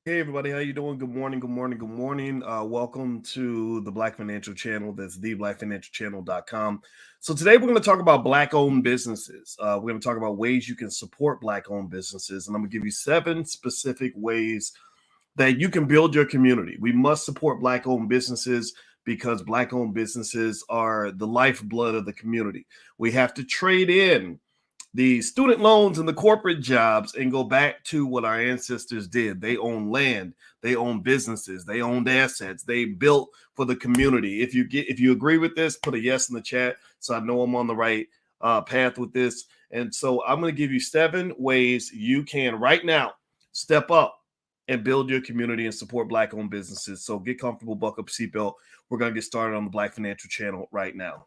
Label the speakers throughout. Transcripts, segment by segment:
Speaker 1: Hey everybody, how you doing? Good morning, good morning, good morning. Welcome to the Black Financial Channel. That's theblackfinancialchannel.com. So today we're going to talk about Black-owned businesses. We're going to talk about ways you can support Black-owned businesses, and I'm going to give you 7 specific ways that you can build your community. We must support Black-owned businesses because Black-owned businesses are the lifeblood of the community. We have to trade in the student loans and the corporate jobs and go back to what our ancestors did. They owned land, they owned businesses, they owned assets, they built for the community. If you agree with this, put a yes in the chat so I know I'm on the right path with this. And so I'm going to give you 7 ways you can right now step up and build your community and support Black-owned businesses. So get comfortable, buckle up seatbelt. We're going to get started on the Black Financial Channel right now.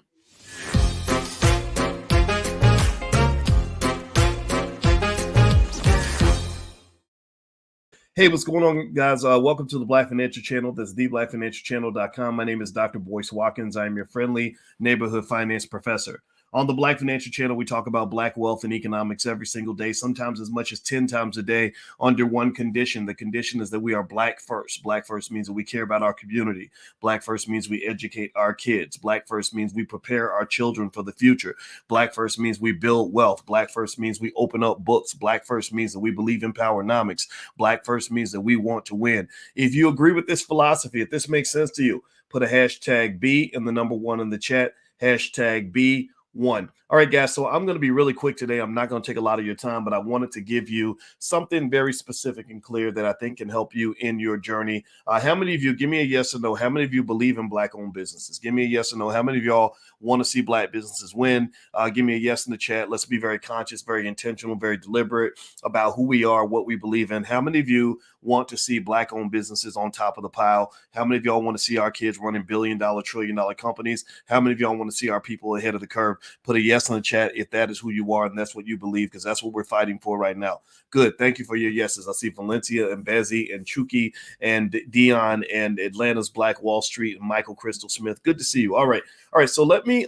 Speaker 1: Hey, what's going on, guys? Welcome to the Black Financial Channel. That's theblackfinancialchannel.com. My name is Dr. Boyce Watkins. I am your friendly neighborhood finance professor. On the Black Financial Channel, we talk about Black wealth and economics every single day, sometimes as much as 10 times a day, under one condition. The condition is that we are Black first. Black first means that we care about our community. Black first means we educate our kids. Black first means we prepare our children for the future. Black first means we build wealth. Black first means we open up books. Black first means that we believe in powernomics. Black first means that we want to win. If you agree with this philosophy, if this makes sense to you, put a hashtag B and the number 1 in the chat. Hashtag B1. All right, guys. So I'm going to be really quick today. I'm not going to take a lot of your time, but I wanted to give you something very specific and clear that I think can help you in your journey. How many of you, give me a yes or no, how many of you believe in Black-owned businesses? Give me a yes or no. How many of y'all want to see Black businesses win? Give me a yes in the chat. Let's be very conscious, very intentional, very deliberate about who we are, what we believe in. How many of you want to see Black-owned businesses on top of the pile? How many of y'all want to see our kids running billion-dollar, trillion-dollar companies? How many of y'all want to see our people ahead of the curve? Put a yes in the chat if that is who you are and that's what you believe, because that's what we're fighting for right now. Good. Thank you for your yeses. I see Valencia and Bezzy and Chuki and Dion and Atlanta's Black Wall Street and Michael Crystal Smith. Good to see you. All right. All right. So let me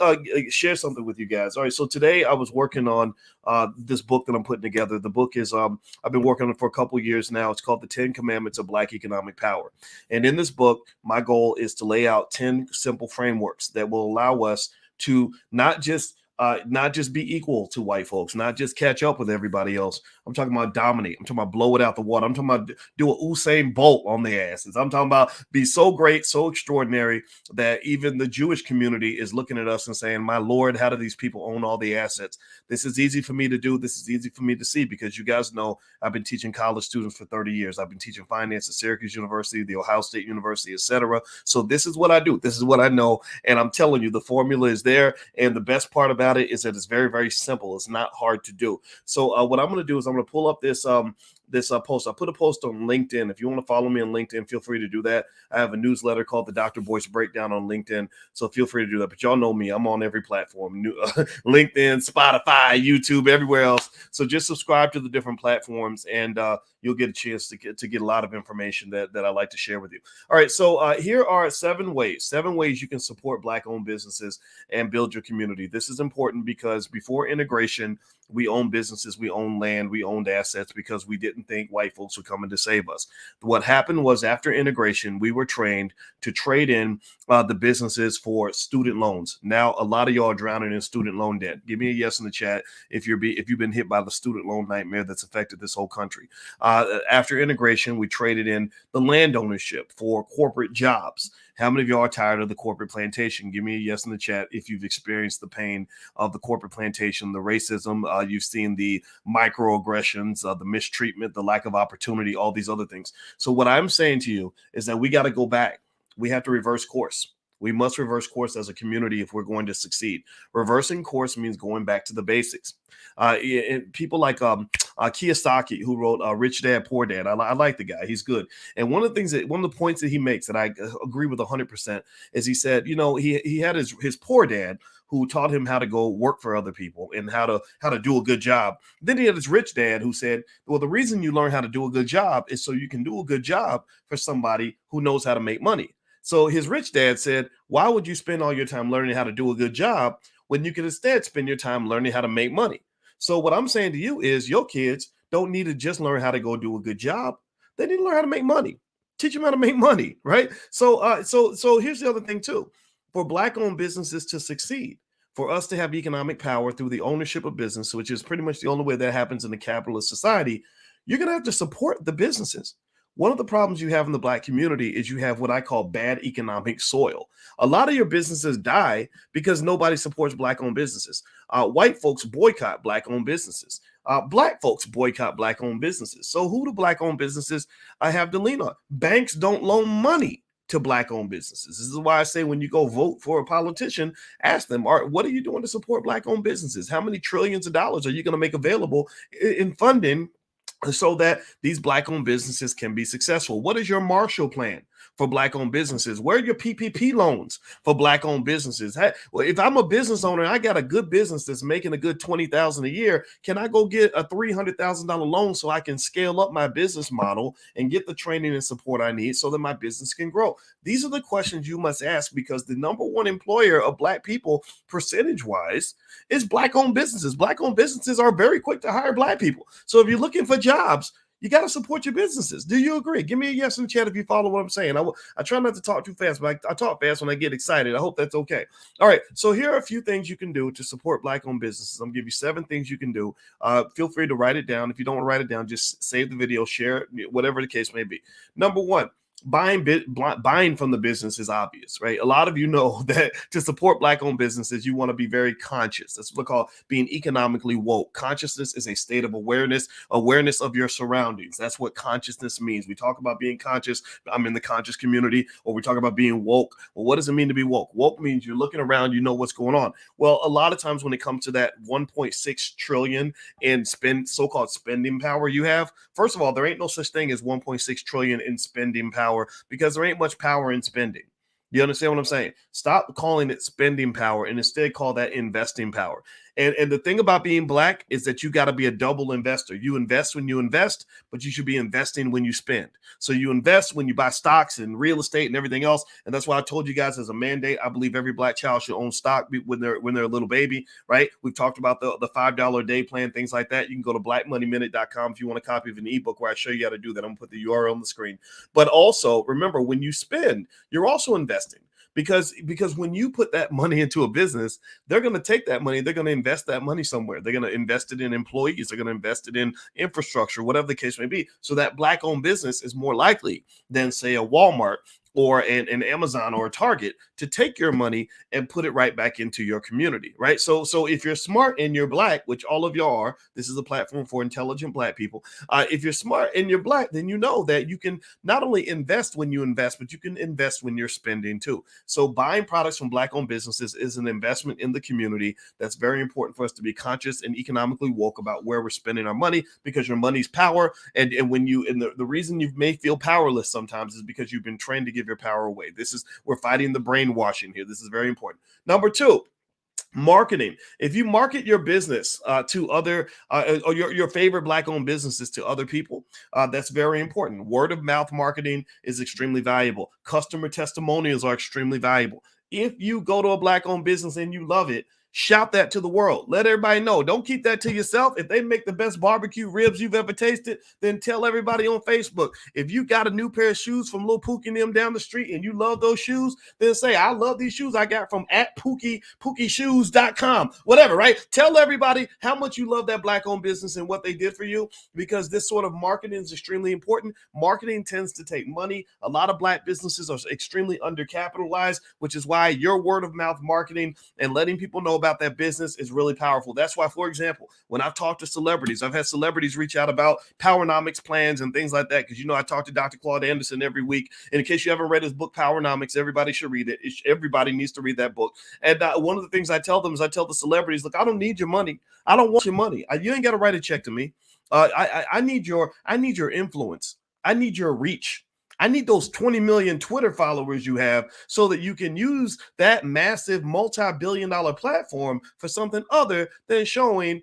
Speaker 1: share something with you guys. All right. So today I was working on this book that I'm putting together. The book is I've been working on it for a couple years now. It's called The 10 Commandments of Black Economic Power. And in this book, my goal is to lay out 10 simple frameworks that will allow us to not just be equal to white folks, not just catch up with everybody else. I'm talking about dominate. I'm talking about blow it out the water. I'm talking about do a Usain Bolt on their asses. I'm talking about be so great, so extraordinary that even the Jewish community is looking at us and saying, my Lord, how do these people own all the assets? This is easy for me to do. This is easy for me to see because you guys know I've been teaching college students for 30 years. I've been teaching finance at Syracuse University, the Ohio State University, etc. So this is what I do. This is what I know. And I'm telling you, the formula is there. And the best part about it is that it's very, very simple. It's not hard to do. So what I'm going to do is I'm going to pull up this post. I put a post on LinkedIn. If you want to follow me on LinkedIn, feel free to do that. I have a newsletter called the Dr. Boyce Breakdown on LinkedIn, so feel free to do that. But y'all know me. I'm on every platform, LinkedIn, Spotify, YouTube, everywhere else. So just subscribe to the different platforms, and you'll get a chance to get a lot of information that I like to share with you. All right, so here are 7 ways you can support Black-owned businesses and build your community. This is important because before integration, we own businesses, we own land, we owned assets because we didn't think white folks were coming to save us. What happened was after integration, we were trained to trade in the businesses for student loans. Now, a lot of y'all are drowning in student loan debt. Give me a yes in the chat if you've been hit by the student loan nightmare that's affected this whole country. After integration, we traded in the land ownership for corporate jobs. How many of y'all are tired of the corporate plantation? Give me a yes in the chat if you've experienced the pain of the corporate plantation, the racism, you've seen the microaggressions, the mistreatment, the lack of opportunity, all these other things. So what I'm saying to you is that we got to go back. We have to reverse course. We must reverse course as a community if we're going to succeed. Reversing course means going back to the basics. People like Kiyosaki, who wrote Rich Dad, Poor Dad. I like the guy. He's good. And one of the points that he makes that I agree with 100% is he said, he had his poor dad who taught him how to go work for other people and how to do a good job. Then he had his rich dad who said, well, the reason you learn how to do a good job is so you can do a good job for somebody who knows how to make money. So his rich dad said, why would you spend all your time learning how to do a good job when you can instead spend your time learning how to make money? So what I'm saying to you is your kids don't need to just learn how to go do a good job. They need to learn how to make money. Teach them how to make money, right? So here's the other thing too. For Black-owned businesses to succeed, for us to have economic power through the ownership of business, which is pretty much the only way that happens in a capitalist society, you're going to have to support the businesses. One of the problems you have in the Black community is you have what I call bad economic soil. A lot of your businesses die because nobody supports Black-owned businesses. White folks boycott Black-owned businesses. Black folks boycott Black-owned businesses. So who do Black-owned businesses have to lean on? Banks don't loan money to Black-owned businesses. This is why I say when you go vote for a politician, ask them, what are you doing to support Black-owned businesses? How many trillions of dollars are you going to make available in funding so that these Black-owned businesses can be successful? What is your Marshall Plan for Black-owned businesses? Where are your PPP loans for Black-owned businesses? Well, if I'm a business owner and I got a good business that's making a good $20,000 a year, can I go get a $300,000 loan so I can scale up my business model and get the training and support I need so that my business can grow? These are the questions you must ask, because the number one employer of Black people, percentage-wise, is Black-owned businesses. Black-owned businesses are very quick to hire Black people. So if you're looking for jobs, you got to support your businesses. Do you agree? Give me a yes in the chat if you follow what I'm saying. I try not to talk too fast, but I talk fast when I get excited. I hope that's okay. All right. So here are a few things you can do to support Black-owned businesses. I'm going to give you 7 things you can do. Feel free to write it down. If you don't want to write it down, just save the video, share it, whatever the case may be. Number 1. Buying from the business is obvious, right? A lot of you know that to support Black-owned businesses, you want to be very conscious. That's what we call being economically woke. Consciousness is a state of awareness of your surroundings. That's what consciousness means. We talk about being conscious. I'm in the conscious community, or we talk about being woke. Well, what does it mean to be woke? Woke means you're looking around, you know what's going on. Well, a lot of times when it comes to that 1.6 trillion in so-called spending power you have, first of all, there ain't no such thing as 1.6 trillion in spending power, because there ain't much power in spending. You understand what I'm saying? Stop calling it spending power and instead call that investing power. And the thing about being Black is that you got to be a double investor. You invest when you invest, but you should be investing when you spend. So you invest when you buy stocks and real estate and everything else. And that's why I told you guys as a mandate, I believe every Black child should own stock when they're a little baby, right? We've talked about the $5 a day plan, things like that. You can go to blackmoneyminute.com if you want a copy of an ebook where I show you how to do that. I'm going to put the URL on the screen. But also remember, when you spend, you're also investing. Because when you put that money into a business, they're going to take that money, they're going to invest that money somewhere. They're going to invest it in employees, they're going to invest it in infrastructure, whatever the case may be. So that Black-owned business is more likely than, say, a Walmart or an Amazon or a Target to take your money and put it right back into your community, right? So if you're smart and you're Black, which all of y'all are, this is a platform for intelligent Black people. If you're smart and you're Black, then you know that you can not only invest when you invest, but you can invest when you're spending too. So buying products from Black-owned businesses is an investment in the community. That's very important for us to be conscious and economically woke about where we're spending our money, because your money's power. And the reason you may feel powerless sometimes is because you've been trained to give your power away. We're fighting the brainwashing here. This is very important. Number 2, marketing. If you market your business to other or your favorite Black-owned businesses to other people, that's very important. Word of mouth marketing is extremely valuable. Customer testimonials are extremely valuable. If you go to a Black-owned business and you love it, shout that to the world. Let everybody know. Don't keep that to yourself. If they make the best barbecue ribs you've ever tasted, then tell everybody on Facebook. If you got a new pair of shoes from Lil Pookie and them down the street and you love those shoes, then say, I love these shoes I got from @PookieShoes.com, whatever, right? Tell everybody how much you love that Black-owned business and what they did for you, because this sort of marketing is extremely important. Marketing tends to take money. A lot of Black businesses are extremely undercapitalized, which is why your word of mouth marketing and letting people know about that business is really powerful. That's why, for example, when I've talked to celebrities, I've had celebrities reach out about Powernomics plans and things like that, because I talk to Dr. Claude Anderson every week. And in case you haven't read his book, Powernomics, everybody should read it. Everybody needs to read that book. And one of the things I tell them is, I tell the celebrities, look, I don't need your money. I don't want your money. You ain't got to write a check to me. I need your influence. I need your reach. I need those 20 million Twitter followers you have so that you can use that massive multi-billion-dollar platform for something other than showing,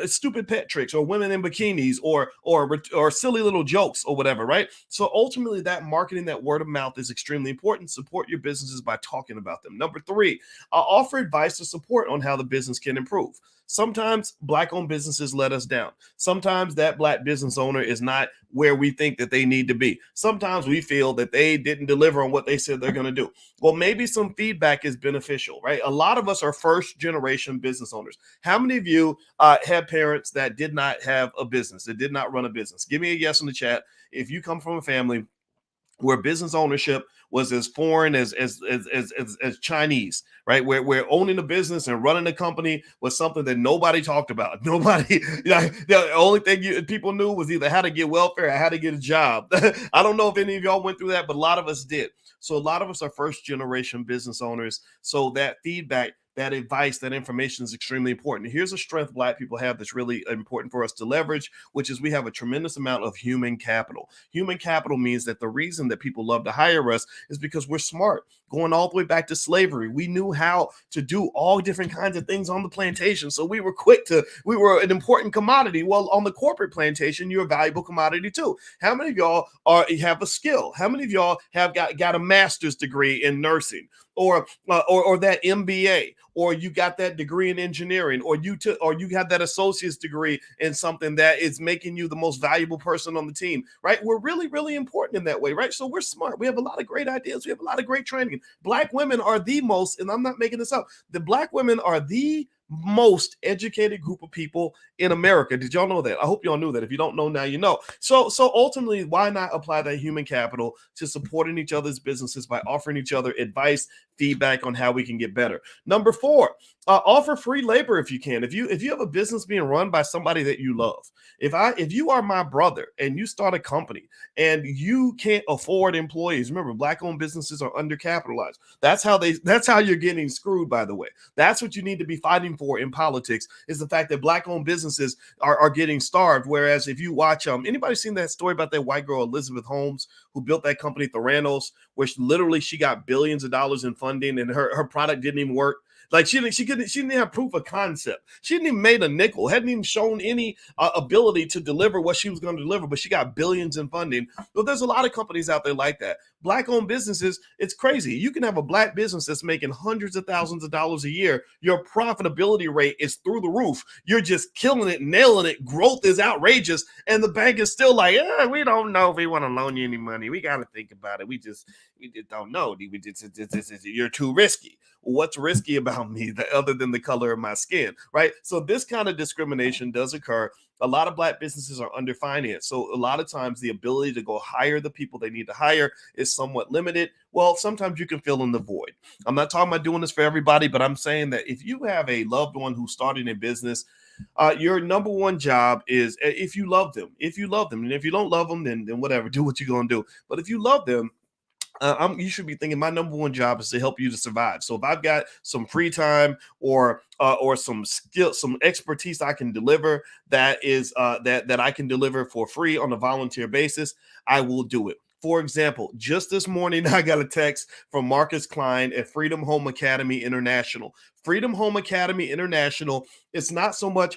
Speaker 1: stupid pet tricks or women in bikinis or silly little jokes or whatever, right? So ultimately, that marketing, that word of mouth is extremely important. Support your businesses by talking about them. Number three, offer advice or support on how the business can improve. Sometimes Black-owned businesses let us down. Sometimes that Black business owner is not where we think that they need to be. Sometimes we feel that they didn't deliver on what they said they're going to do. Well, maybe some feedback is beneficial, right? A lot of us are first generation business owners. How many of you had parents that did not have a business, that did not run a business? Give me a yes in the chat. If you come from a family where business ownership was as foreign as Chinese, right? Where owning a business and running a company was something that nobody talked about. Nobody, the only thing people knew was either how to get welfare or how to get a job. I don't know if any of y'all went through that, but a lot of us did. So a lot of us are first generation business owners. So that feedback, that advice, that information is extremely important. Here's a strength Black people have that's really important for us to leverage, which is we have a tremendous amount of human capital. Human capital means that the reason that people love to hire us is because we're smart. Going all the way back to slavery, we knew how to do all different kinds of things on the plantation. So we were an important commodity. Well, on the corporate plantation, you're a valuable commodity too. How many of y'all have a skill? How many of y'all have got a master's degree in nursing? Or that MBA, or you got that degree in engineering, or you have that associate's degree in something that is making you the most valuable person on the team, right? We're really, really important in that way, right? So we're smart. We have a lot of great ideas. We have a lot of great training. Black women are the most, and I'm not making this up, the Black women are the most educated group of people in America. Did y'all know that? I hope y'all knew that. If you don't know now, you know. So ultimately, why not apply that human capital to supporting each other's businesses by offering each other advice, feedback on how we can get better? Number four, offer free labor if you can. If you have a business being run by somebody that you love, if you are my brother and you start a company and you can't afford employees, remember, Black-owned businesses are undercapitalized. That's how you're getting screwed, by the way. That's what you need to be fighting for in politics, is the fact that Black-owned businesses are getting starved. Whereas if you watch, anybody seen that story about that white girl, Elizabeth Holmes, who built that company Theranos, where she got billions of dollars in funding and her product didn't even work? Like she didn't have proof of concept. She didn't even made a nickel, hadn't even shown any ability to deliver what she was going to deliver, but she got billions in funding. But there's a lot of companies out there like that. Black-owned businesses, it's crazy. You can have a Black business that's making hundreds of thousands of dollars a year. Your profitability rate is through the roof. You're just killing it, nailing it. Growth is outrageous. And the bank is still like, we don't know if we want to loan you any money. We got to think about it. We just don't know. You're too risky. What's risky about me other than the color of my skin, right? So this kind of discrimination does occur. A lot of Black businesses are underfinanced. So a lot of times the ability to go hire the people they need to hire is somewhat limited. Well, sometimes you can fill in the void. I'm not talking about doing this for everybody, but I'm saying that if you have a loved one who's starting a business, your number one job is, if you love them, and if you don't love them, then whatever, do what you're going to do. But if you love them, you should be thinking my number one job is to help you to survive. So if I've got some free time or some skill, some expertise I can deliver that I can deliver for free on a volunteer basis, I will do it. For example, just this morning, I got a text from Marcus Klein at Freedom Home Academy International. Freedom Home Academy International, it's not so much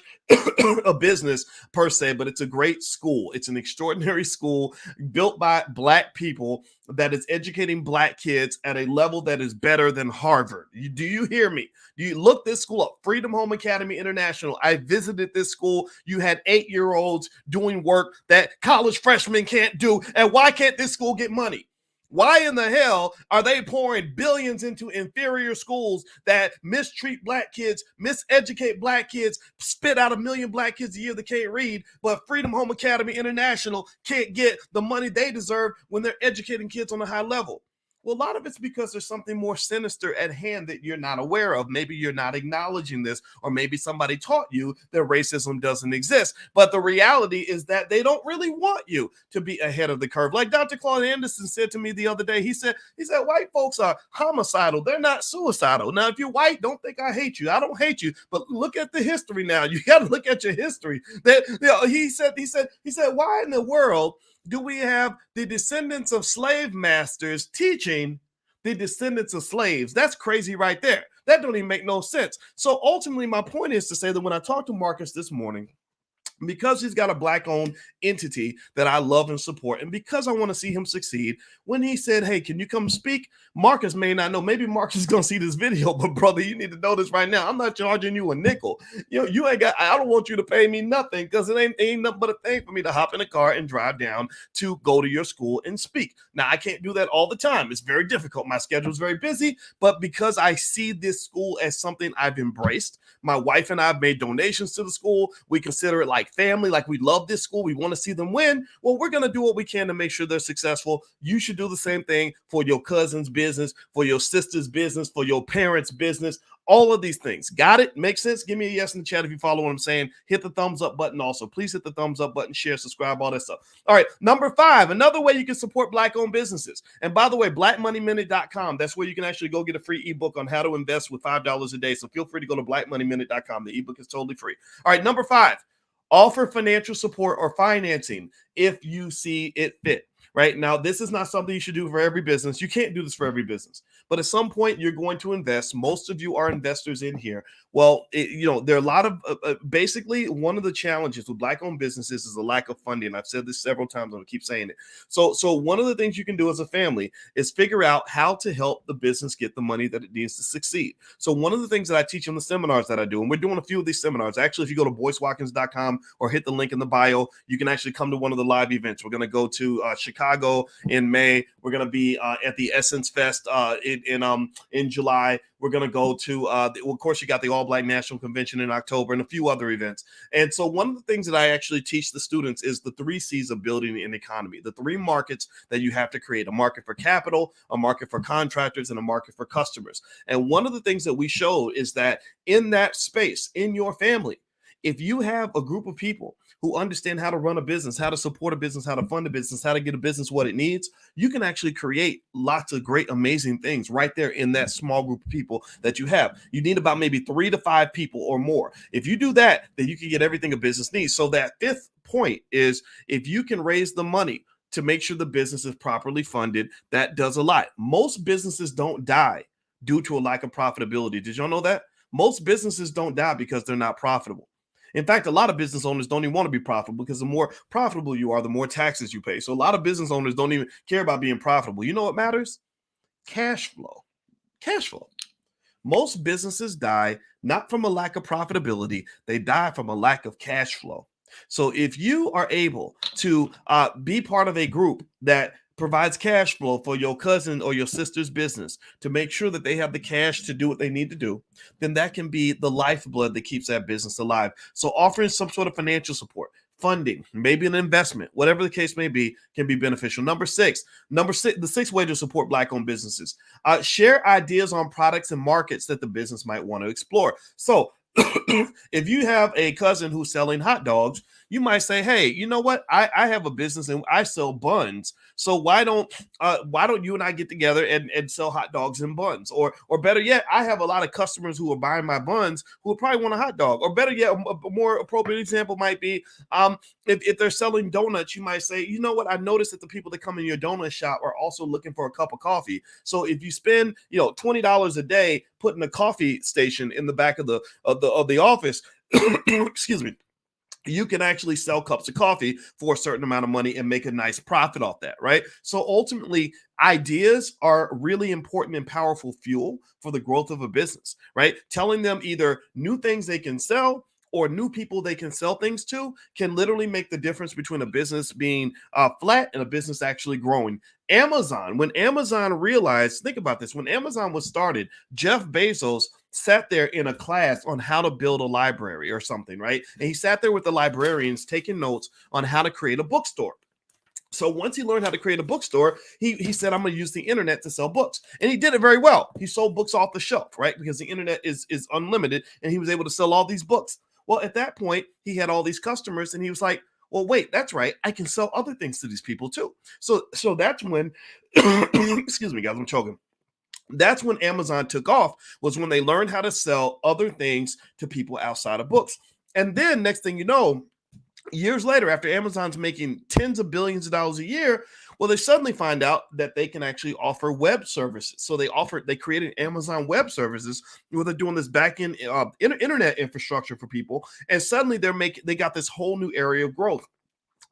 Speaker 1: a business per se, but it's a great school. It's an extraordinary school built by Black people that is educating Black kids at a level that is better than Harvard. Do you hear me? You look this school up, Freedom Home Academy International. I visited this school. You had 8-year-olds doing work that college freshmen can't do. And why can't this school get money? Why in the hell are they pouring billions into inferior schools that mistreat Black kids, miseducate Black kids, spit out 1 million Black kids a year that can't read, but Freedom Home Academy International can't get the money they deserve when they're educating kids on a high level? Well, a lot of it's because there's something more sinister at hand that you're not aware of. Maybe you're not acknowledging this, or maybe somebody taught you that racism doesn't exist. But the reality is that they don't really want you to be ahead of the curve. Like Dr. Claude Anderson said to me the other day, he said, white folks are homicidal. They're not suicidal. Now, if you're white, don't think I hate you. I don't hate you. But look at the history now. You got to look at your history. He said, why in the world do we have the descendants of slave masters teaching the descendants of slaves. That's crazy right there. That don't even make no sense. So ultimately, my point is to say that when I talked to Marcus this morning, because he's got a black owned entity that I love and support, and because I want to see him succeed, when he said, hey, can you come speak? Marcus may not know. Maybe Marcus is going to see this video, but brother, you need to know this right now. I'm not charging you a nickel. You ain't got, I don't want you to pay me nothing, because it ain't nothing but a thing for me to hop in a car and drive down to go to your school and speak. Now, I can't do that all the time. It's very difficult. My schedule is very busy, but because I see this school as something I've embraced, my wife and I have made donations to the school. We consider it like family, like we love this school. We want to see them win. Well, we're going to do what we can to make sure they're successful. You should do the same thing for your cousin's business, for your sister's business, for your parents' business. All of these things. Got it? Makes sense? Give me a yes in the chat if you follow what I'm saying. Hit the thumbs up button also. Please hit the thumbs up button, share, subscribe, all that stuff. All right, number 5, another way you can support black-owned businesses. And by the way, blackmoneyminute.com, that's where you can actually go get a free ebook on how to invest with $5 a day. So feel free to go to blackmoneyminute.com. The ebook is totally free. All right, number 5, offer financial support or financing if you see it fit. Right now, this is not something you should do for every business. You can't do this for every business, but at some point you're going to invest. Most of you are investors in here. Well, there are a lot of basically one of the challenges with black-owned businesses is a lack of funding. I've said this several times. I'm gonna keep saying it. So one of the things you can do as a family is figure out how to help the business get the money that it needs to succeed. So one of the things that I teach in the seminars that I do, and we're doing a few of these seminars. Actually, if you go to boycewatkins.com or hit the link in the bio, you can actually come to one of the live events. We're going to go to Chicago in May. We're going to be at the Essence Fest in July. We're going to go to, of course, you got the All Black National Convention in October and a few other events. And so one of the things that I actually teach the students is the 3 C's of building an economy, the 3 markets that you have to create: a market for capital, a market for contractors, and a market for customers. And one of the things that we show is that in that space, in your family, if you have a group of people who understand how to run a business, how to support a business, how to fund a business, how to get a business what it needs, you can actually create lots of great, amazing things right there in that small group of people that you have. You need about maybe 3 to 5 people or more. If you do that, then you can get everything a business needs. So that 5th point is, if you can raise the money to make sure the business is properly funded, that does a lot. Most businesses don't die due to a lack of profitability. Did y'all know that? Most businesses don't die because they're not profitable. In fact, a lot of business owners don't even want to be profitable, because the more profitable you are, the more taxes you pay. So a lot of business owners don't even care about being profitable. You know what matters? Cash flow. Cash flow. Most businesses die not from a lack of profitability. They die from a lack of cash flow. So if you are able to be part of a group that provides cash flow for your cousin or your sister's business to make sure that they have the cash to do what they need to do, then that can be the lifeblood that keeps that business alive. So offering some sort of financial support, funding, maybe an investment, whatever the case may be, can be beneficial. Number six, the 6th way to support black-owned businesses: share ideas on products and markets that the business might want to explore. So if you have a cousin who's selling hot dogs, you might say, hey, you know what? I have a business and I sell buns. So why don't you and I get together and sell hot dogs and buns? Or better yet, I have a lot of customers who are buying my buns who would probably want a hot dog. Or better yet, a more appropriate example might be if they're selling donuts, you might say, you know what? I noticed that the people that come in your donut shop are also looking for a cup of coffee. So if you spend $20 a day putting a coffee station in the back of the office, excuse me, you can actually sell cups of coffee for a certain amount of money and make a nice profit off that, right? So ultimately, ideas are really important and powerful fuel for the growth of a business, right? Telling them either new things they can sell or new people they can sell things to can literally make the difference between a business being flat and a business actually growing. When Amazon realized, think about this, when Amazon was started, Jeff Bezos sat there in a class on how to build a library or something, right? And he sat there with the librarians taking notes on how to create a bookstore. So once he learned how to create a bookstore, he said, I'm going to use the internet to sell books. And he did it very well. He sold books off the shelf, right? Because the internet is unlimited, and he was able to sell all these books. Well, at that point, he had all these customers, and he was like, well, wait, that's right. I can sell other things to these people too. So that's when, excuse me, guys, I'm choking. That's when Amazon took off, was when they learned how to sell other things to people outside of books. And then next thing you know, Years later, after Amazon's making tens of billions of dollars a year, well, they suddenly find out that they can actually offer web services. So they created Amazon Web Services where they're doing this back end internet infrastructure for people, and suddenly they got this whole new area of growth,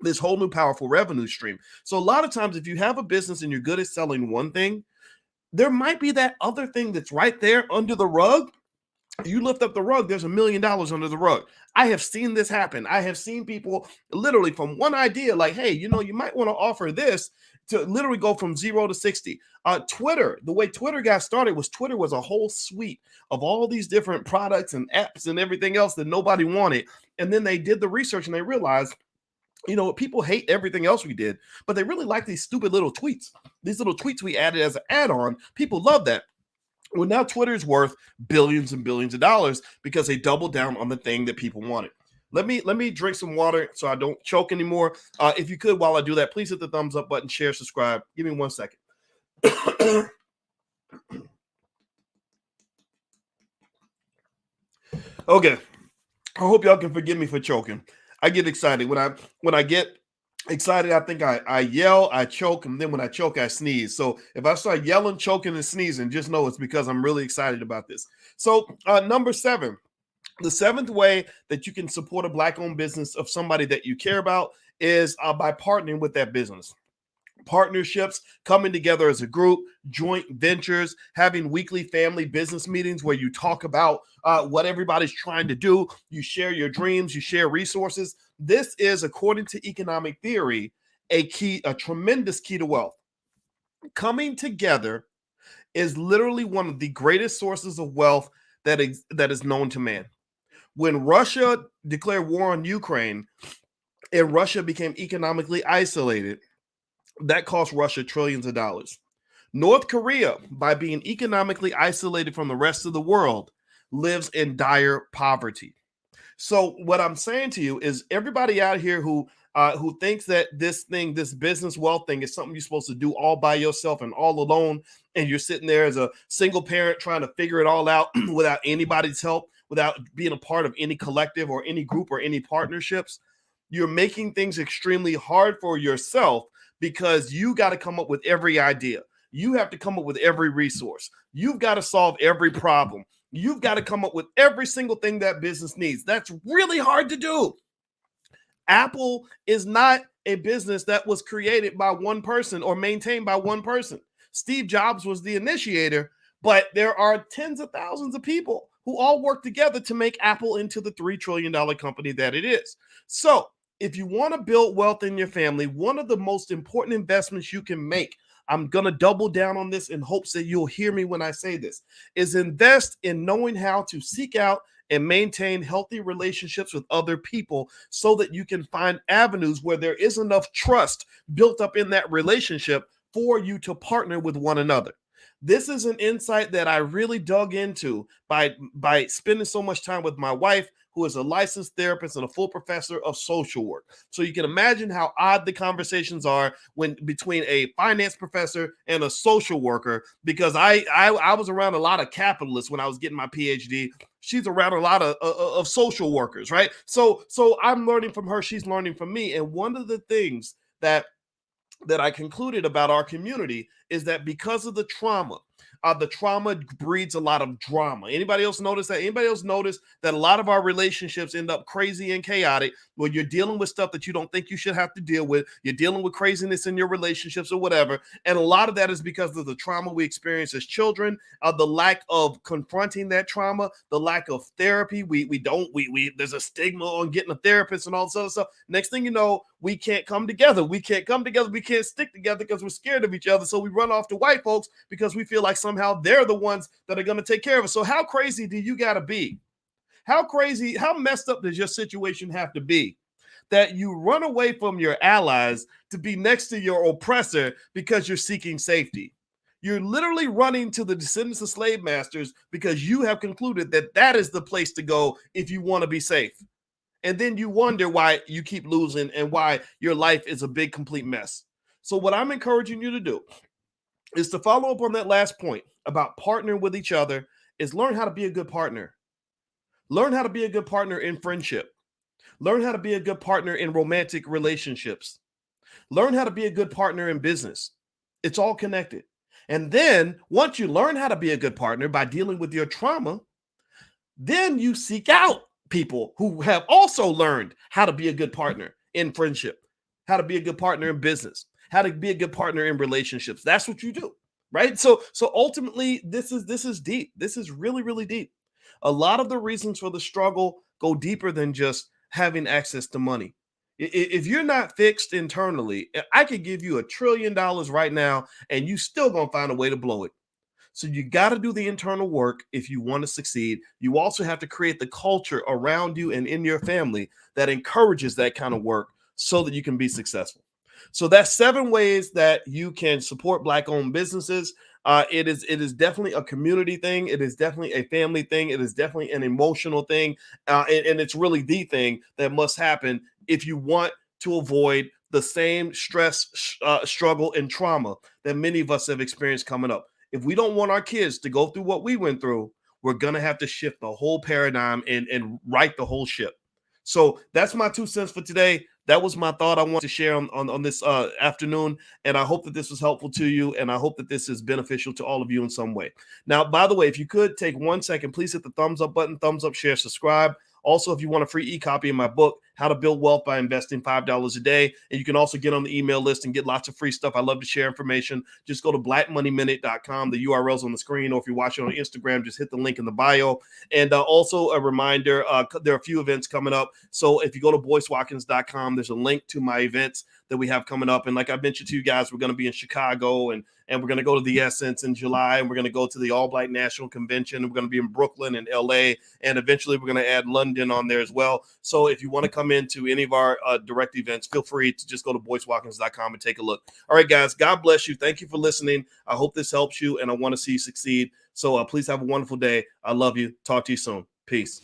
Speaker 1: this whole new powerful revenue stream. So a lot of times, if you have a business and you're good at selling one thing, there might be that other thing that's right there under the rug. You lift up the rug, there's $1 million under the rug. I have seen this happen. I have seen people literally from one idea, like, hey, you might want to offer this, to literally go from 0 to 60. Twitter, the way Twitter got started was Twitter was a whole suite of all these different products and apps and everything else that nobody wanted. And then they did the research and they realized, people hate everything else we did, but they really like these stupid little tweets. These little tweets we added as an add-on. People love that. Well, now Twitter is worth billions and billions of dollars because they doubled down on the thing that people wanted. Let me drink some water so I don't choke anymore. If you could, while I do that, please hit the thumbs up button, share, subscribe. Give me 1 second. Okay. I hope y'all can forgive me for choking. I get excited. When I get excited, I think I yell, I choke, and then when I choke, I sneeze. So if I start yelling, choking, and sneezing, just know it's because I'm really excited about this. So number 7, the 7th way that you can support a Black-owned business of somebody that you care about is by partnering with that business. Partnerships, coming together as a group, joint ventures, having weekly family business meetings where you talk about what everybody's trying to do. You share your dreams, you share resources. This is, according to economic theory, a tremendous key to wealth. Coming together is literally one of the greatest sources of wealth that is known to man. When Russia declared war on Ukraine and Russia became economically isolated, that cost Russia trillions of dollars. North Korea, by being economically isolated from the rest of the world, lives in dire poverty. So what I'm saying to you is, everybody out here who thinks that this business wealth thing, is something you're supposed to do all by yourself and all alone, and you're sitting there as a single parent trying to figure it all out without anybody's help, without being a part of any collective or any group or any partnerships, you're making things extremely hard for yourself, because you got to come up with every idea. You have to come up with every resource. You've got to solve every problem. You've got to come up with every single thing that business needs. That's really hard to do. Apple is not a business that was created by one person or maintained by one person. Steve Jobs was the initiator, but there are tens of thousands of people who all work together to make Apple into the $3 trillion company that it is. So if you want to build wealth in your family, one of the most important investments you can make, I'm going to double down on this in hopes that you'll hear me when I say this, is invest in knowing how to seek out and maintain healthy relationships with other people, so that you can find avenues where there is enough trust built up in that relationship for you to partner with one another. This is an insight that I really dug into by spending so much time with my wife, who is a licensed therapist and a full professor of social work. So you can imagine how odd the conversations are between a finance professor and a social worker, because I was around a lot of capitalists when I was getting my PhD. She's around a lot of social workers, right? So I'm learning from her, she's learning from me. And one of the things that I concluded about our community is that because of the trauma breeds a lot of drama. Anybody else notice that? Anybody else notice that a lot of our relationships end up crazy and chaotic, where you're dealing with stuff that you don't think you should have to deal with? You're dealing with craziness in your relationships or whatever. And a lot of that is because of the trauma we experience as children, the lack of confronting that trauma, the lack of therapy. There's a stigma on getting a therapist and all this other stuff. Next thing you know, we can't come together. We can't stick together because we're scared of each other. So we run off to white folks because we feel like somehow they're the ones that are going to take care of us. So how crazy do you got to be? How messed up does your situation have to be that you run away from your allies to be next to your oppressor because you're seeking safety? You're literally running to the descendants of slave masters because you have concluded that that is the place to go if you want to be safe. And then you wonder why you keep losing and why your life is a big, complete mess. So what I'm encouraging you to do is to follow up on that last point about partnering with each other, is learn how to be a good partner. Learn how to be a good partner in friendship. Learn how to be a good partner in romantic relationships. Learn how to be a good partner in business. It's all connected. And then once you learn how to be a good partner by dealing with your trauma, then you seek out people who have also learned how to be a good partner in friendship, how to be a good partner in business, how to be a good partner in relationships. That's what you do, right? So ultimately, this is deep. This is really, really deep. A lot of the reasons for the struggle go deeper than just having access to money. If you're not fixed internally, I could give you $1 trillion right now, and you still gonna find a way to blow it. So you got to do the internal work if you want to succeed. You also have to create the culture around you and in your family that encourages that kind of work so that you can be successful. So that's 7 ways that you can support Black-owned businesses. It is definitely a community thing. It is definitely a family thing. It is definitely an emotional thing, and it's really the thing that must happen if you want to avoid the same stress, struggle, and trauma that many of us have experienced coming up. If we don't want our kids to go through what we went through, we're gonna have to shift the whole paradigm and right the whole ship. So that's my 2 cents for today. That was my thought I want to share on this afternoon. And I hope that this was helpful to you. And I hope that this is beneficial to all of you in some way. Now, by the way, if you could take 1 second, please hit the thumbs up button, thumbs up, share, subscribe. Also, if you want a free e-copy of my book, How to Build Wealth by Investing $5 a Day, and you can also get on the email list and get lots of free stuff. I love to share information. Just go to blackmoneyminute.com. The URL's on the screen, or if you're watching on Instagram, just hit the link in the bio. And also a reminder, there are a few events coming up. So if you go to boycewatkins.com, there's a link to my events that we have coming up. And like I mentioned to you guys, we're going to be in Chicago, and we're going to go to the Essence in July, and we're going to go to the All Black National Convention. We're going to be in Brooklyn and LA, and eventually we're going to add London on there as well. So if you want to come into any of our direct events, feel free to just go to boycewatkins.com and take a look. All right, guys, God bless you. Thank you for listening. I hope this helps you, and I want to see you succeed. So please have a wonderful day. I love you. Talk to you soon. Peace.